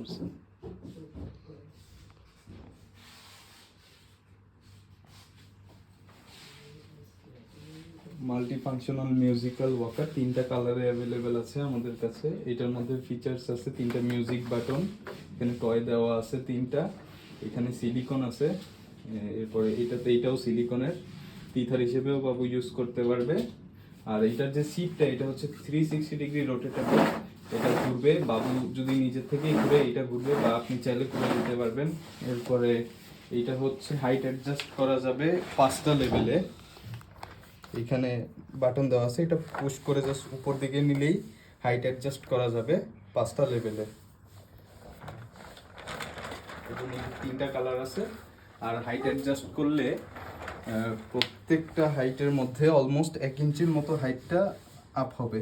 করছেন। Multi functional musical Waker, 3টা কালারে অ্যাভেলেবেল আছে আমাদের কাছে। এটার মধ্যে ফিচার্স আছে 3টা মিউজিক বাটন, এখানে টয় দেওয়া আছে 3টা, এখানে সিলিকন আছে, এরপরে এইটাও সিলিকনের, টিথার হিসেবেও বাবু ইউজ করতে পারবে। আর এটার যে সিটটা, এটা হচ্ছে 360 ডিগ্রি রোটেটেবল, এটা ঘুরবে, বাবু যদি নিজের থেকেই ঘুরে এটা ঘুরবে, বা আপনি চাইলে ঘুরে দিতে পারবেন। এরপরে এইটা হচ্ছে হাইট অ্যাডজাস্ট করা যাবে 5টা লেভেলে, এখানে বাটন দেওয়া আছে, এটা পুশ করে জাস্ট উপর দিকে নিলেই হাইট অ্যাডজাস্ট করা যাবে 5টা লেভেলে। এখানে 3টা কালার আছে। আর হাইট অ্যাডজাস্ট করলে প্রত্যেকটা হাইটের মধ্যে অলমোস্ট 1 ইঞ্চির মতো হাইটটা আপ হবে।